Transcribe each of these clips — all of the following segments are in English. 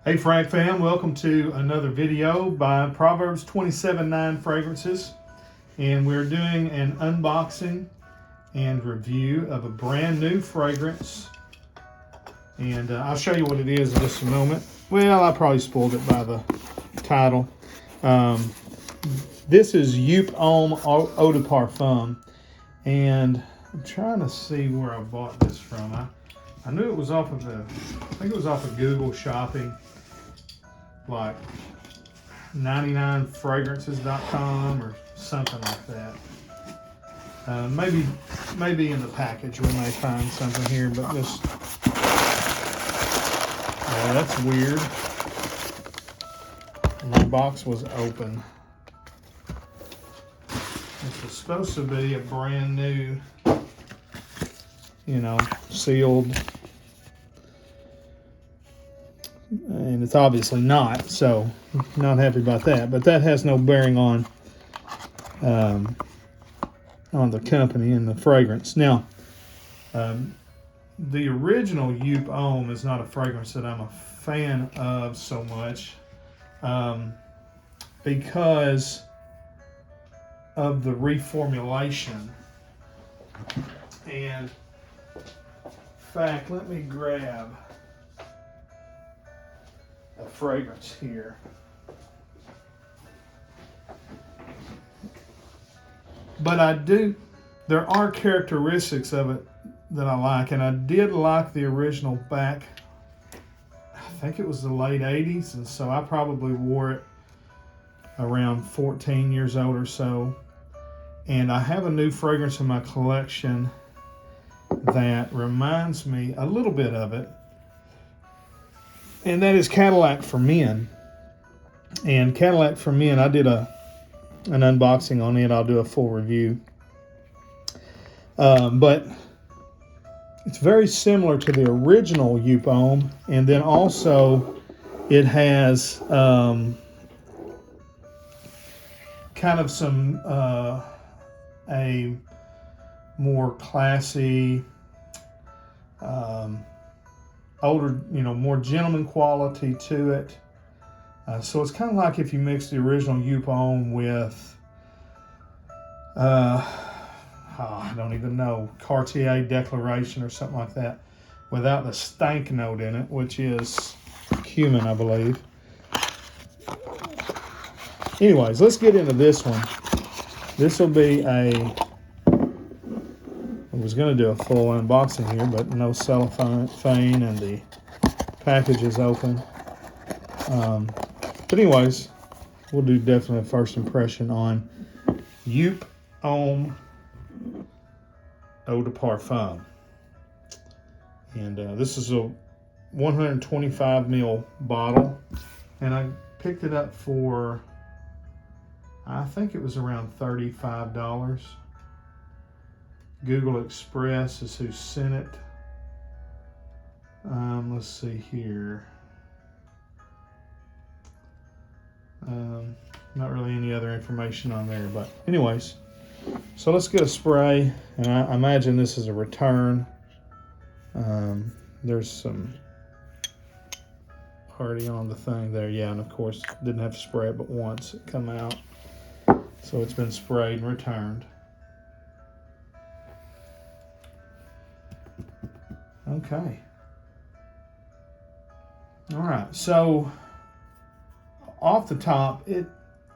Hey Frank fam, welcome to another video by Proverbs 27:9 Fragrances, and we're doing an unboxing and review of a brand new fragrance, and I'll show you what it is in just a moment. Well, I probably spoiled it by the title. This is Joop Homme EDP, and I'm trying to see where I bought this from. I knew it was off of I think it was off of Google Shopping, like 99fragrances.com or something like that. Maybe in the package we may find something here, but just, that's weird. My box was open. This was supposed to be a brand new, sealed, and it's obviously not, so not happy about that. But that has no bearing on the company and the fragrance. Now, the original Joop Homme is not a fragrance that I'm a fan of so much, because of the reformulation. And in fact, let me grab a fragrance here. But there are characteristics of it that I like, and I did like the original back, I think it was the late 80s, and so I probably wore it around 14 years old or so. And I have a new fragrance in my collection that reminds me a little bit of it, and that is Cadillac for Men. And Cadillac for Men, I did an unboxing on it. I'll do a full review. But it's very similar to the original Joop Homme, and then also it has kind of some a more classy, older, more gentleman quality to it. So it's kind of like if you mix the original Joop Homme with, I don't even know, Cartier Declaration or something like that, without the stank note in it, which is cumin, I believe. Anyways, let's get into this one. This will be I was going to do a full unboxing here, but no cellophane, and the package is open. But anyways, we'll do definitely a first impression on Joop Homme Eau de Parfum. And this is a 125 ml bottle, and I picked it up for, I think it was around $35. Google Express is who sent it. Let's see here. Not really any other information on there, but anyways, so let's get a spray, and I imagine this is a return. There's some already on the thing there, yeah, and of course didn't have to spray it but once it come out, so it's been sprayed and returned. Okay. All right, so off the top,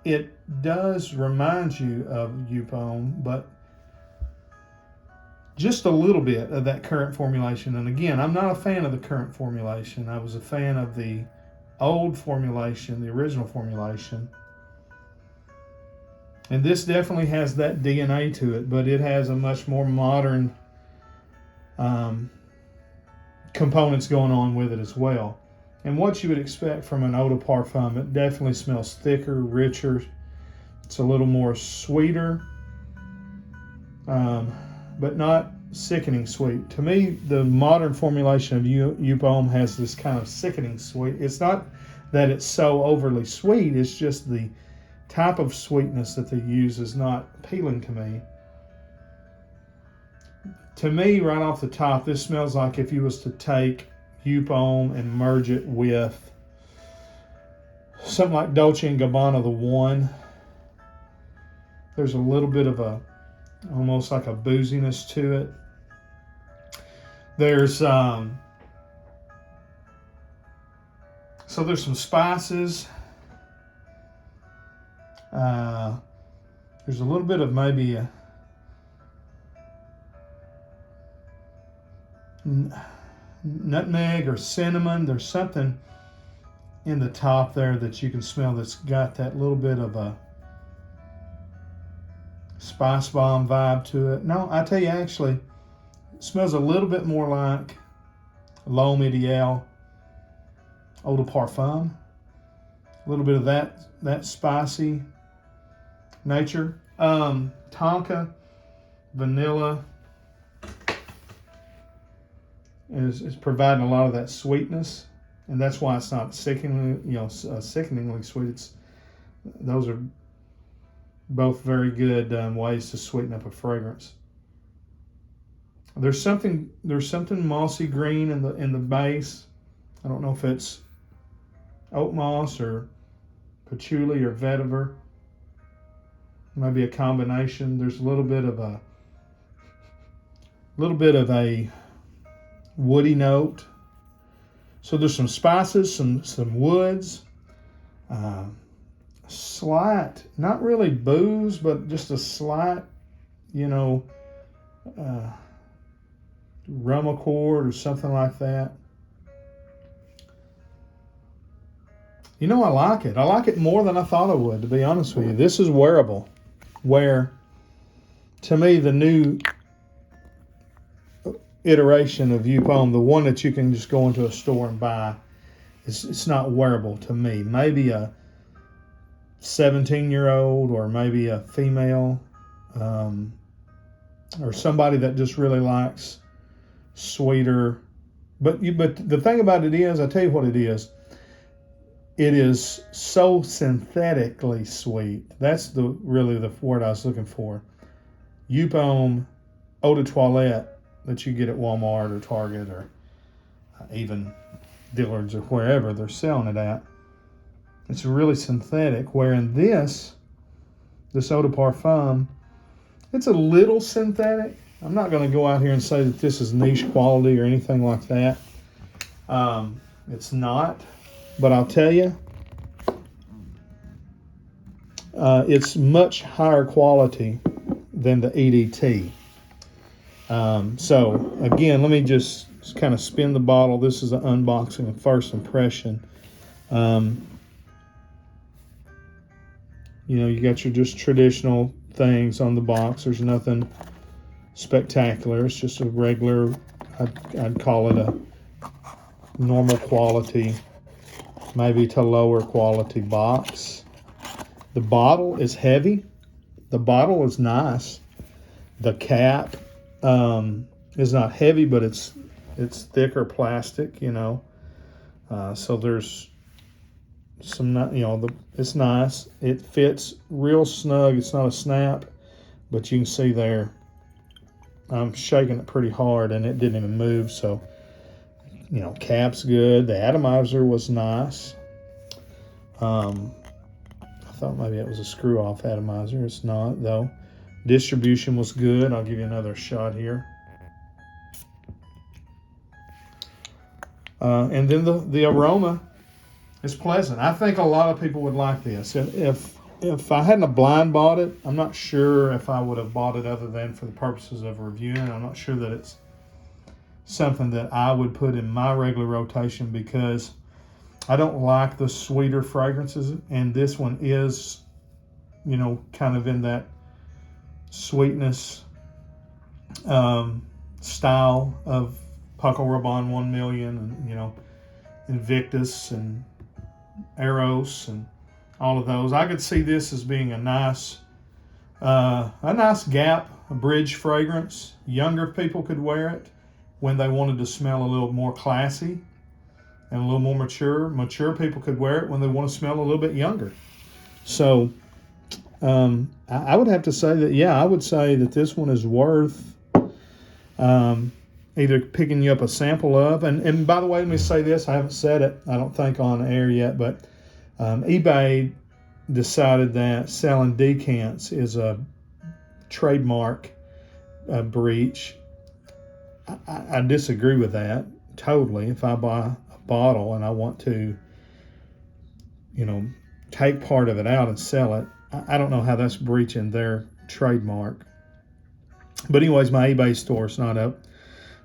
it does remind you of Joop Homme, but just a little bit of that current formulation. And again, I'm not a fan of the current formulation. I was a fan of the old formulation, the original formulation. And this definitely has that DNA to it, but it has a much more modern components going on with it as well. And what you would expect from an eau de parfum, it definitely smells thicker, richer. It's a little more sweeter, but not sickening sweet. To me, the modern formulation of Joop Homme has this kind of sickening sweet. It's not that it's so overly sweet, it's just the type of sweetness that they use is not appealing to me. To me, right off the top, this smells like if you was to take Joop Homme and merge it with something like Dolce & Gabbana, the one. There's a little bit of almost like a booziness to it. There's so there's some spices. There's a little bit of maybe a nutmeg or cinnamon. There's something in the top there that you can smell that's got that little bit of a spice bomb vibe to it. No, I tell you, actually, it smells a little bit more like L'Homme Ideal Eau de Parfum. A little bit of that spicy nature. Tonka vanilla is providing a lot of that sweetness, and that's why it's not sickeningly sweet. Those are both very good ways to sweeten up a fragrance. There's something mossy green in the base. I don't know if it's oat moss or patchouli or vetiver. Maybe a combination. There's a little bit of a woody note. So there's some spices, some woods, slight, not really booze, but just a slight, rum accord or something like that. I like it. I like it more than I thought I would, to be honest with you. This is wearable, where, to me, the new iteration of Joop Homme, the one that you can just go into a store and buy, it's not wearable to me. Maybe a 17-year-old or maybe a female or somebody that just really likes sweeter. But the thing about it is, I tell you what it is. It is so synthetically sweet. That's really the word I was looking for. Joop Homme Eau de Toilette that you get at Walmart or Target or even Dillard's or wherever they're selling it at. It's really synthetic, wherein this Eau de Parfum, it's a little synthetic. I'm not going to go out here and say that this is niche quality or anything like that. It's not. But I'll tell you, it's much higher quality than the EDT. So, again, let me just kind of spin the bottle. This is an unboxing of first impression. You got your just traditional things on the box. There's nothing spectacular. It's just a regular, I'd call it a normal quality, maybe to lower quality box. The bottle is heavy. The bottle is nice. The cap is not heavy, but it's thicker plastic, so there's some, it's nice. It fits real snug. It's not a snap, but you can see there, I'm shaking it pretty hard and it didn't even move. So, cap's good. The atomizer was nice. I thought maybe it was a screw-off atomizer. It's not, though. Distribution was good. I'll give you another shot here. And then the aroma is pleasant. I think a lot of people would like this. If I hadn't blind bought it, I'm not sure if I would have bought it other than for the purposes of reviewing. I'm not sure that it's something that I would put in my regular rotation because I don't like the sweeter fragrances, and this one is, kind of in that sweetness style of Paco Rabanne 1 Million and, Invictus and Eros and all of those. I could see this as being a nice gap, a bridge fragrance. Younger people could wear it when they wanted to smell a little more classy and a little more mature. Mature people could wear it when they want to smell a little bit younger. So I would have to say that, I would say that this one is worth either picking you up a sample of. And by the way, let me say this. I haven't said it, I don't think, on air yet, but eBay decided that selling decants is a trademark breach. I disagree with that totally. If I buy a bottle and I want to, take part of it out and sell it, I don't know how that's breaching their trademark. But anyways, my eBay store is not up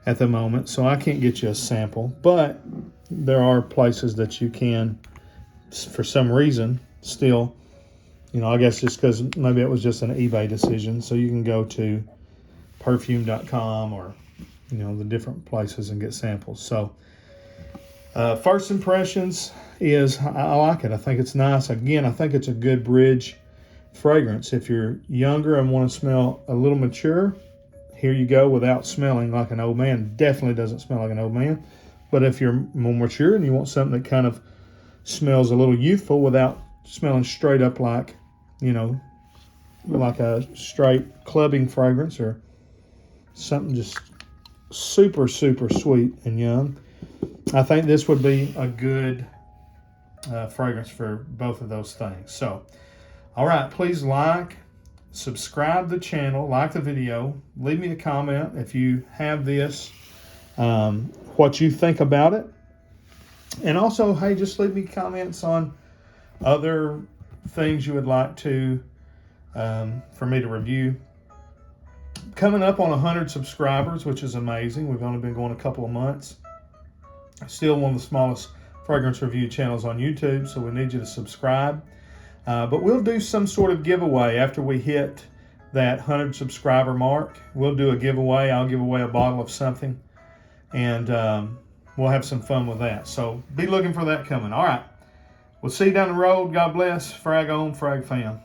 at the moment, so I can't get you a sample. But there are places that you can, for some reason, still, I guess just because maybe it was just an eBay decision. So you can go to perfume.com or, the different places and get samples. So first impressions is I like it. I think it's nice. Again, I think it's a good bridge fragrance. If you're younger and want to smell a little mature, here you go without smelling like an old man. Definitely doesn't smell like an old man. But if you're more mature and you want something that kind of smells a little youthful without smelling straight up like, like a straight clubbing fragrance or something just super, super sweet and young, I think this would be a good fragrance for both of those things. So, all right, please subscribe to the channel, like the video, leave me a comment if you have this, what you think about it. And also, hey, just leave me comments on other things you would like to, for me to review. Coming up on 100 subscribers, which is amazing. We've only been going a couple of months. Still one of the smallest fragrance review channels on YouTube, so we need you to subscribe. But we'll do some sort of giveaway after we hit that 100 subscriber mark. We'll do a giveaway. I'll give away a bottle of something, and we'll have some fun with that. So be looking for that coming. All right. We'll see you down the road. God bless. Frag on, Frag fam.